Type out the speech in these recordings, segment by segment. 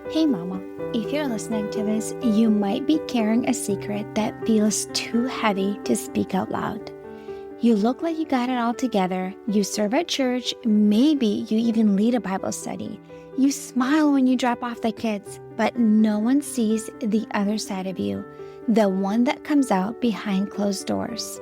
Hey mama, if you're listening to this, you might be carrying a secret that feels too heavy to speak out loud. You look like you got it all together, you serve at church, maybe you even lead a Bible study. You smile when you drop off the kids, but no one sees the other side of you, the one that comes out behind closed doors.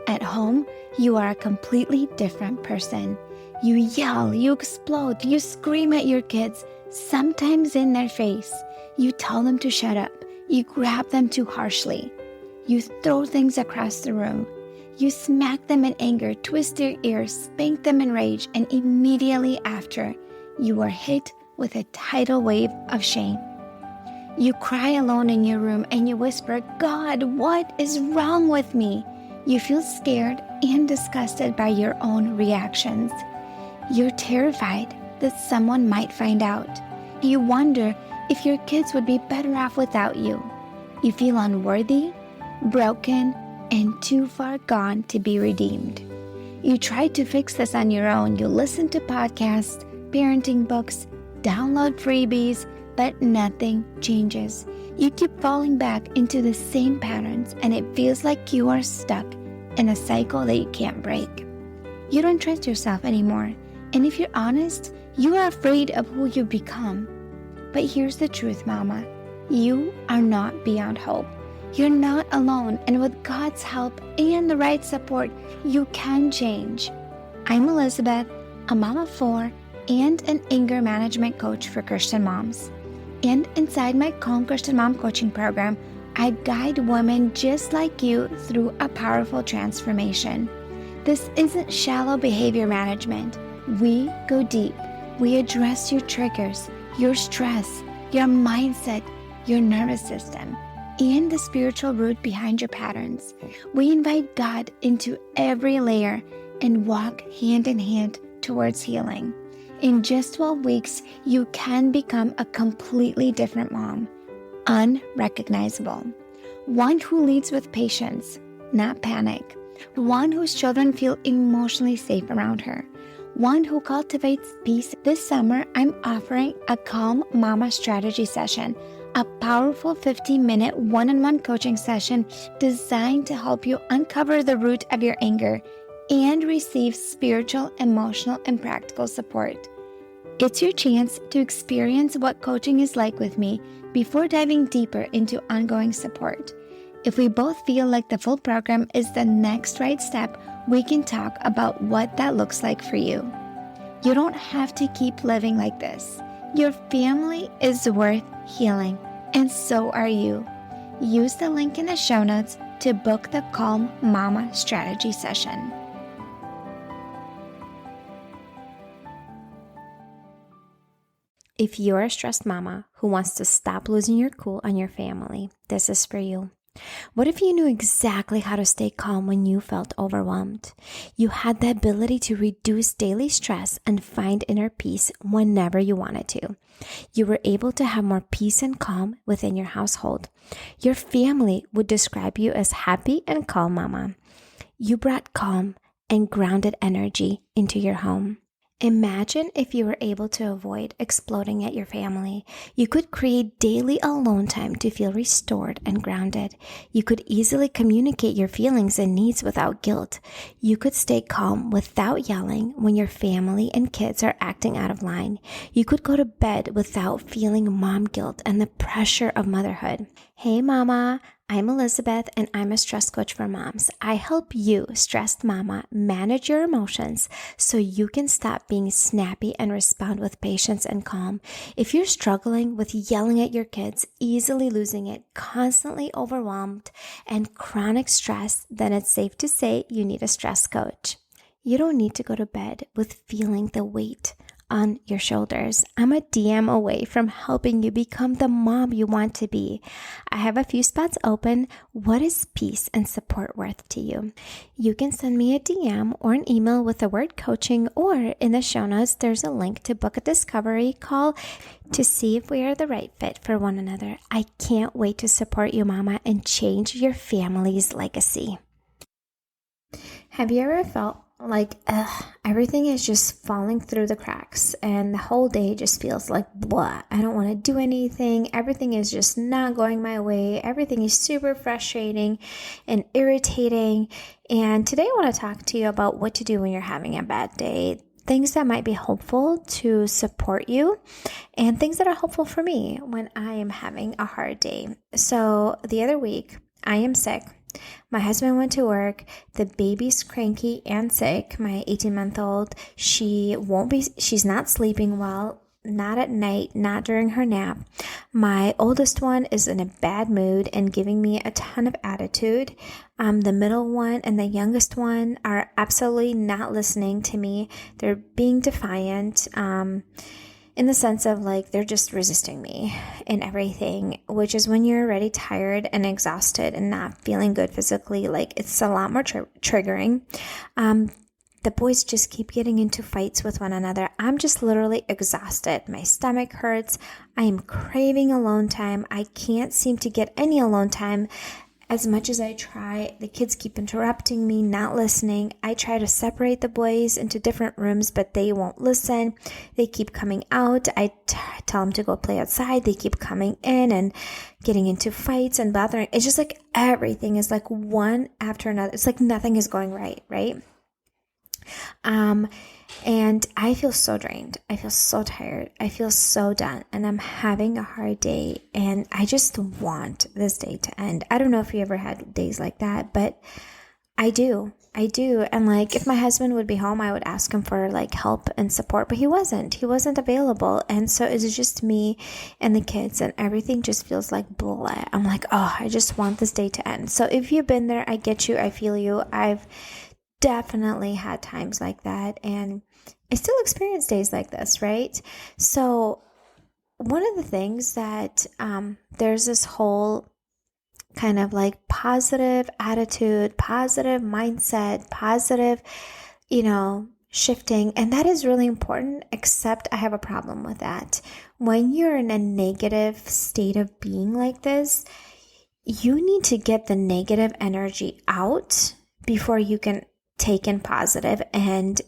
At home, you are a completely different person. You yell, you explode, you scream at your kids, sometimes in their face. You tell them to shut up. You grab them too harshly. You throw things across the room. You smack them in anger, twist their ears, spank them in rage, and immediately after, you are hit with a tidal wave of shame. You cry alone in your room and you whisper, "God, what is wrong with me?" You feel scared and disgusted by your own reactions. You're terrified that someone might find out. You wonder if your kids would be better off without you. You feel unworthy, broken, and too far gone to be redeemed. You try to fix this on your own. You listen to podcasts, parenting books, download freebies, but nothing changes. You keep falling back into the same patterns, and it feels like you are stuck in a cycle that you can't break. You don't trust yourself anymore, and if you're honest, you are afraid of who you become. But here's the truth, Mama. You are not beyond hope. You're not alone, and with God's help and the right support, you can change. I'm Elizabeth, a mom of 4 and an anger management coach for Christian moms. And inside my Calm Christian Mom coaching program, I guide women just like you through a powerful transformation. This isn't shallow behavior management. We go deep. We address your triggers, your stress, your mindset, your nervous system, and the spiritual root behind your patterns. We invite God into every layer and walk hand in hand towards healing. In just 12 weeks, you can become a completely different mom, unrecognizable. One who leads with patience, not panic. One whose children feel emotionally safe around her. One who cultivates peace. This summer, I'm offering a Calm Mama strategy session, a powerful 15-minute one-on-one coaching session designed to help you uncover the root of your anger and receive spiritual, emotional, and practical support. It's your chance to experience what coaching is like with me before diving deeper into ongoing support. If we both feel like the full program is the next right step, we can talk about what that looks like for you. You don't have to keep living like this. Your family is worth healing, and so are you. Use the link in the show notes to book the Calm Mama strategy session. If you're a stressed mama who wants to stop losing your cool on your family, this is for you. What if you knew exactly how to stay calm when you felt overwhelmed? You had the ability to reduce daily stress and find inner peace whenever you wanted to. You were able to have more peace and calm within your household. Your family would describe you as happy and calm mama. You brought calm and grounded energy into your home. Imagine if you were able to avoid exploding at your family. You could create daily alone time to feel restored and grounded. You could easily communicate your feelings and needs without guilt. You could stay calm without yelling when your family and kids are acting out of line. You could go to bed without feeling mom guilt and the pressure of motherhood. Hey mama, I'm Elizabeth and I'm a stress coach for moms. I help you, stressed mama, manage your emotions so you can stop being snappy and respond with patience and calm. If you're struggling with yelling at your kids, easily losing it, constantly overwhelmed, and chronic stress, then it's safe to say you need a stress coach. You don't need to go to bed with feeling the weight on your shoulders. I'm a DM away from helping you become the mom you want to be. I have a few spots open. What is peace and support worth to you? You can send me a DM or an email with the word coaching, or in the show notes, there's a link to book a discovery call to see if we are the right fit for one another. I can't wait to support you, mama, and change your family's legacy. Have you ever felt like everything is just falling through the cracks, and the whole day just feels like blah. I don't want to do anything. Everything is just not going my way. Everything is super frustrating and irritating. And today I want to talk to you about what to do when you're having a bad day. Things that might be helpful to support you, and things that are helpful for me when I am having a hard day. So the other week, I am sick. My husband went to work. The baby's cranky and sick. My 18-month-old, she's not sleeping well, not at night, not during her nap. My oldest one is in a bad mood and giving me a ton of attitude. The middle one and the youngest one are absolutely not listening to me. They're being defiant. In the sense of like they're just resisting me in everything, which is when you're already tired and exhausted and not feeling good physically, like it's a lot more triggering. The boys just keep getting into fights with one another. I'm just literally exhausted. My stomach hurts. I am craving alone time. I can't seem to get any alone time. As much as I try, the kids keep interrupting me, not listening. I try to separate the boys into different rooms, but they won't listen. They keep coming out. I tell them to go play outside. They keep coming in and getting into fights and bothering. It's just like everything is like one after another. It's like nothing is going right, right? And I feel so drained. I feel so tired. I feel so done, and I'm having a hard day, and I just want this day to end. I don't know if you ever had days like that, but I do. And like, if my husband would be home, I would ask him for like help and support, but he wasn't available. And so it's just me and the kids, and everything just feels like blah. I'm like, oh, I just want this day to end. So if you've been there, I get you. I feel you. I've definitely had times like that, and I still experience days like this, right? So one of the things that there's this whole kind of like positive attitude, positive mindset, positive, shifting, and that is really important, except I have a problem with that. When you're in a negative state of being like this, you need to get the negative energy out before you can take in positive and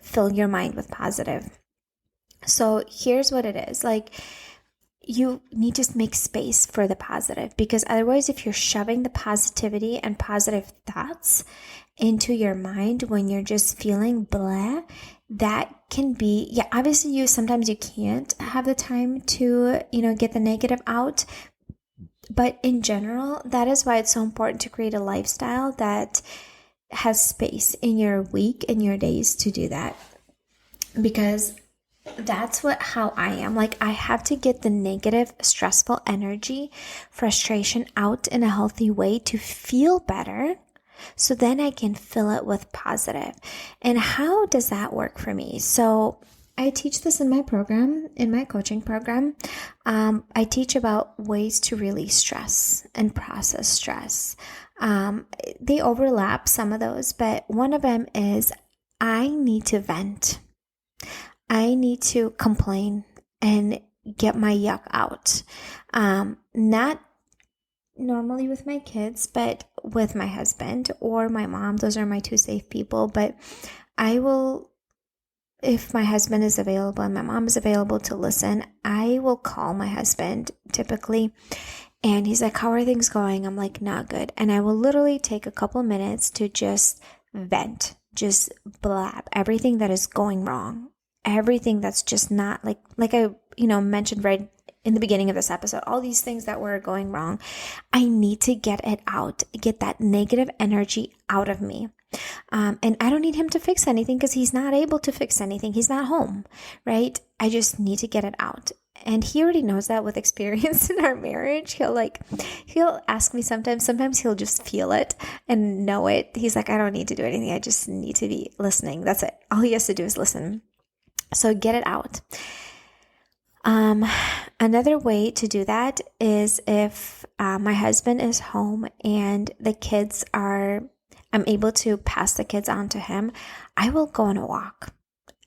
fill your mind with positive. So here's what it is. Like, you need to make space for the positive, because otherwise, if you're shoving the positivity and positive thoughts into your mind when you're just feeling blah, that can be, obviously sometimes you can't have the time to, get the negative out. But in general, that is why it's so important to create a lifestyle that has space in your week and your days to do that, because that's how I am. Like, I have to get the negative, stressful energy, frustration out in a healthy way to feel better, so then I can fill it with positive. And how does that work for me? So I teach this in my program, in my coaching program. I teach about ways to release stress and process stress. They overlap, some of those, but one of them is I need to vent. I need to complain and get my yuck out. Not normally with my kids, but with my husband or my mom. Those are my two safe people. But I will, if my husband is available and my mom is available to listen, I will call my husband typically. And he's like, how are things going? I'm like, not good. And I will literally take a couple minutes to just vent, just blab everything that is going wrong. Everything that's just not like I, mentioned right in the beginning of this episode, all these things that were going wrong. I need to get it out, get that negative energy out of me. And I don't need him to fix anything, because he's not able to fix anything. He's not home, right? I just need to get it out. And he already knows that with experience in our marriage. He'll ask me sometimes he'll just feel it and know it. He's like, I don't need to do anything. I just need to be listening. That's it. All he has to do is listen. So get it out. Another way to do that is if my husband is home and I'm able to pass the kids on to him, I will go on a walk.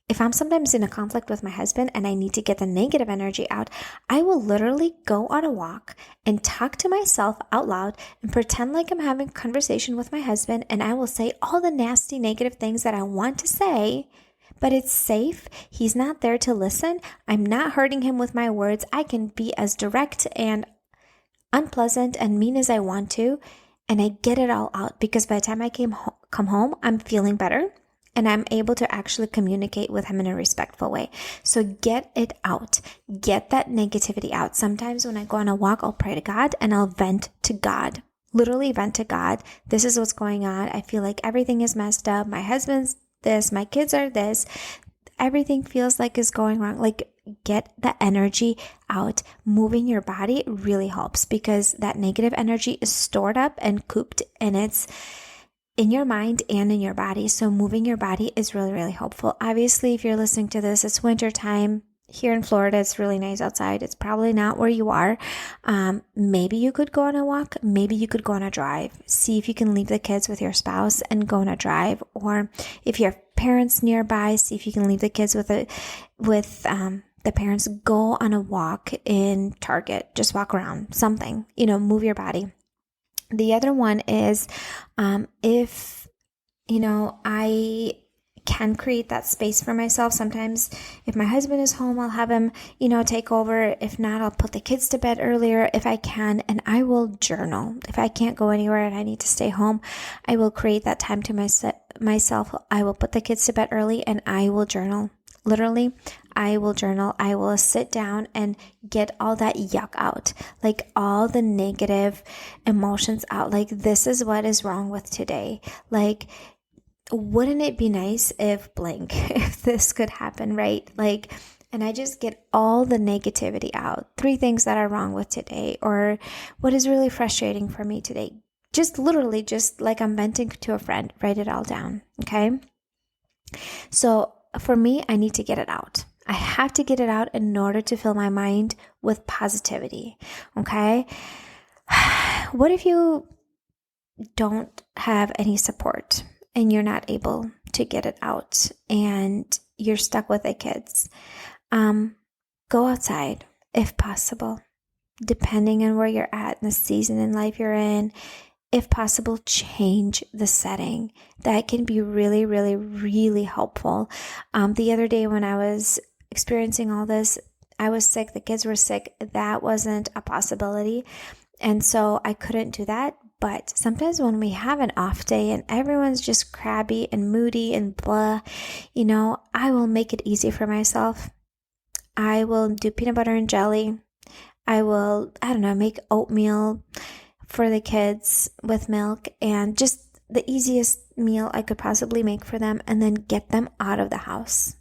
If I'm sometimes in a conflict with my husband and I need to get the negative energy out, I will literally go on a walk and talk to myself out loud and pretend like I'm having a conversation with my husband, and I will say all the nasty negative things that I want to say, but it's safe. He's not there to listen. I'm not hurting him with my words. I can be as direct and unpleasant and mean as I want to, and I get it all out because by the time I come home, I'm feeling better. And I'm able to actually communicate with him in a respectful way. So get it out. Get that negativity out. Sometimes when I go on a walk, I'll pray to God and I'll vent to God. Literally vent to God. This is what's going on. I feel like everything is messed up. My husband's this. My kids are this. Everything feels like is going wrong. Like, get the energy out. Moving your body really helps because that negative energy is stored up and cooped, and it's in your mind and in your body. So moving your body is really, really helpful. Obviously, if you're listening to this, it's winter time. Here in Florida, it's really nice outside. It's probably not where you are. Maybe you could go on a walk. Maybe you could go on a drive. See if you can leave the kids with your spouse and go on a drive. Or if you have parents nearby, see if you can leave the kids with the parents. Go on a walk in Target. Just walk around. Something. Move your body. The other one is if, I can create that space for myself. Sometimes if my husband is home, I'll have him, take over. If not, I'll put the kids to bed earlier if I can, and I will journal. If I can't go anywhere and I need to stay home, I will create that time to myself. I will put the kids to bed early and I will journal. Literally, I will journal. I will sit down and get all that yuck out, like all the negative emotions out. Like, this is what is wrong with today. Like, wouldn't it be nice if blank, if this could happen, right? Like, and I just get all the negativity out. 3 things that are wrong with today, or what is really frustrating for me today. Just literally, just like I'm venting to a friend, write it all down. Okay. So for me, I need to get it out. I have to get it out in order to fill my mind with positivity. Okay. What if you don't have any support and you're not able to get it out and you're stuck with the kids? Go outside if possible, depending on where you're at in the season in life you're in. If possible, change the setting. That can be really, really, really helpful. The other day when I was experiencing all this, I was sick, the kids were sick. That wasn't a possibility. And so I couldn't do that. But sometimes when we have an off day and everyone's just crabby and moody and blah, I will make it easy for myself. I will do peanut butter and jelly. I will, make oatmeal for the kids with milk, and just the easiest meal I could possibly make for them, and then get them out of the house.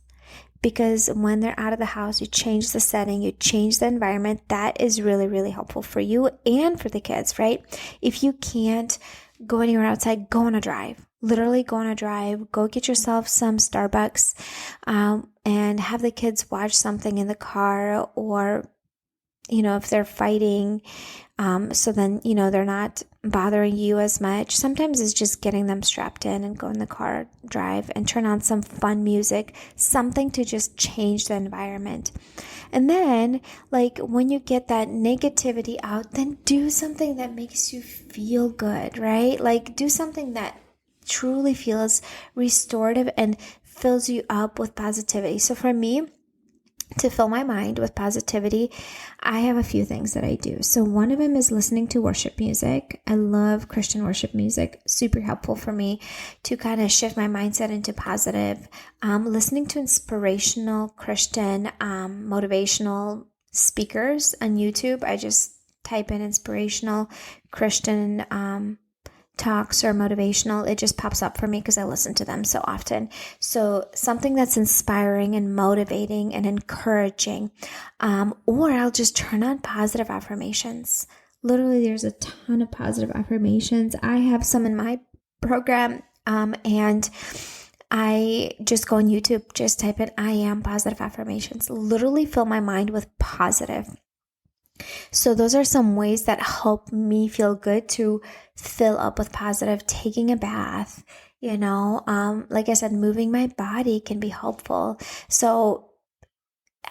Because when they're out of the house, you change the setting, you change the environment. That is really, really helpful for you and for the kids, right? If you can't go anywhere outside, go on a drive. Literally go on a drive. Go get yourself some Starbucks and have the kids watch something in the car, or if they're fighting, so then, they're not bothering you as much. Sometimes it's just getting them strapped in and go in the car, drive, and turn on some fun music, something to just change the environment. And then, when you get that negativity out, then do something that makes you feel good, right? Do something that truly feels restorative and fills you up with positivity. So for me, to fill my mind with positivity, I have a few things that I do. So one of them is listening to worship music. I love Christian worship music. Super helpful for me to kind of shift my mindset into positive. Listening to inspirational Christian motivational speakers on YouTube. I just type in inspirational Christian talks or motivational. It just pops up for me because I listen to them so often. So something that's inspiring and motivating and encouraging. Or I'll just turn on positive affirmations. Literally, there's a ton of positive affirmations. I have some in my program, and I just go on YouTube, just type in I am positive affirmations. Literally fill my mind with positive. So those are some ways that help me feel good to fill up with positive. Taking a bath, Like I said, moving my body can be helpful. So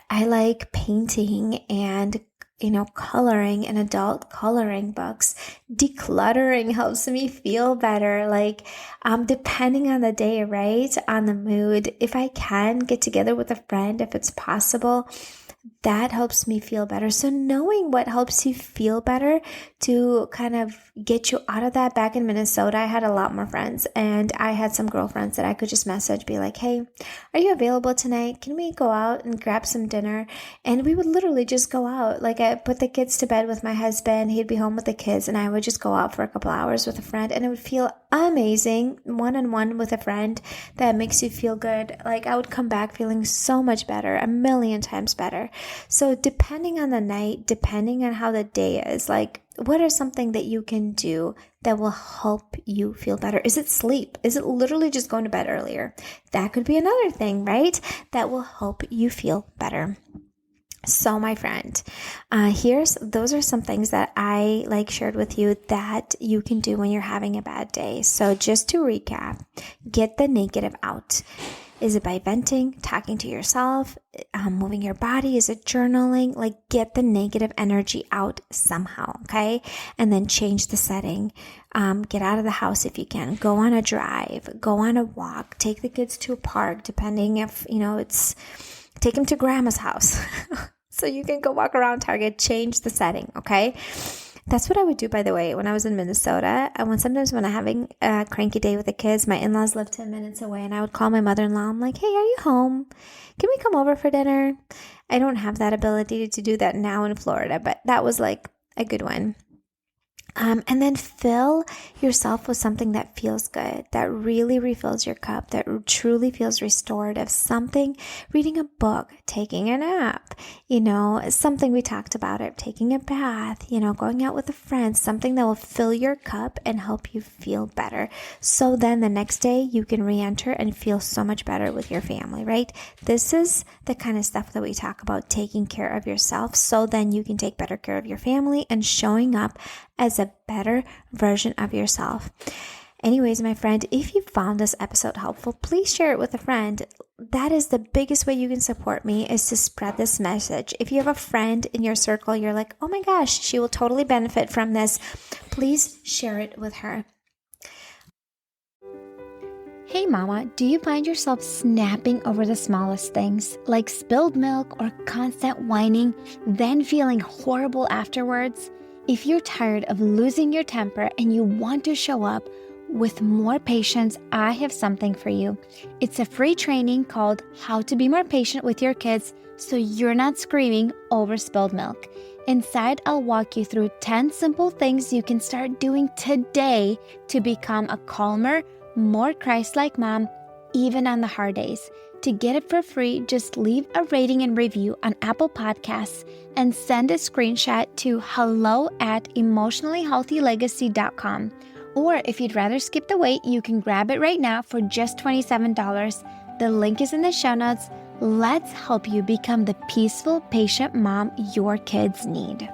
I like painting and coloring in adult coloring books. Decluttering helps me feel better. Like, depending on the day, right? On the mood. If I can get together with a friend, if it's possible, that helps me feel better. So knowing what helps you feel better to kind of get you out of that. Back in Minnesota, I had a lot more friends, and I had some girlfriends that I could just message, be like, hey, are you available tonight? Can we go out and grab some dinner? And we would literally just go out. Like, I put the kids to bed with my husband. He'd be home with the kids, and I would just go out for a couple hours with a friend, and it would feel amazing. One-on-one with a friend that makes you feel good. Like, I would come back feeling so much better, a million times better. So depending on the night, depending on how the day is, like, what are something that you can do that will help you feel better? Is it sleep? Is it literally just going to bed earlier? That could be another thing, right? That will help you feel better. So my friend, those are some things that I shared with you that you can do when you're having a bad day. So just to recap, get the negative out. Is it by venting, talking to yourself, moving your body? Is it journaling? Like, get the negative energy out somehow, okay? And then change the setting. Get out of the house if you can. Go on a drive. Go on a walk. Take the kids to a park, depending if, take them to grandma's house. So you can go walk around Target. Change the setting, okay? That's what I would do, by the way, when I was in Minnesota. Sometimes when I'm having a cranky day with the kids, my in-laws live 10 minutes away, and I would call my mother-in-law. I'm like, hey, are you home? Can we come over for dinner? I don't have that ability to do that now in Florida, but that was like a good one. And then fill yourself with something that feels good, that really refills your cup, that truly feels restorative. Something, reading a book, taking a nap, something we talked about it, taking a bath, going out with a friend, something that will fill your cup and help you feel better. So then the next day you can re-enter and feel so much better with your family, right? This is the kind of stuff that we talk about, taking care of yourself, so then you can take better care of your family and showing up as a better version of yourself. Anyways, my friend, if you found this episode helpful, please share it with a friend. That is the biggest way you can support me, is to spread this message. If you have a friend in your circle, you're like, oh my gosh, she will totally benefit from this, please share it with her. Hey mama, do you find yourself snapping over the smallest things, like spilled milk or constant whining, then feeling horrible afterwards? If you're tired of losing your temper and you want to show up with more patience, I have something for you. It's a free training called How to Be More Patient with Your Kids so you're not screaming over spilled milk. Inside, I'll walk you through 10 simple things you can start doing today to become a calmer, more Christ-like mom, even on the hard days. To get it for free, just leave a rating and review on Apple Podcasts and send a screenshot to hello@emotionallyhealthylegacy.com. Or if you'd rather skip the wait, you can grab it right now for just $27. The link is in the show notes. Let's help you become the peaceful, patient mom your kids need.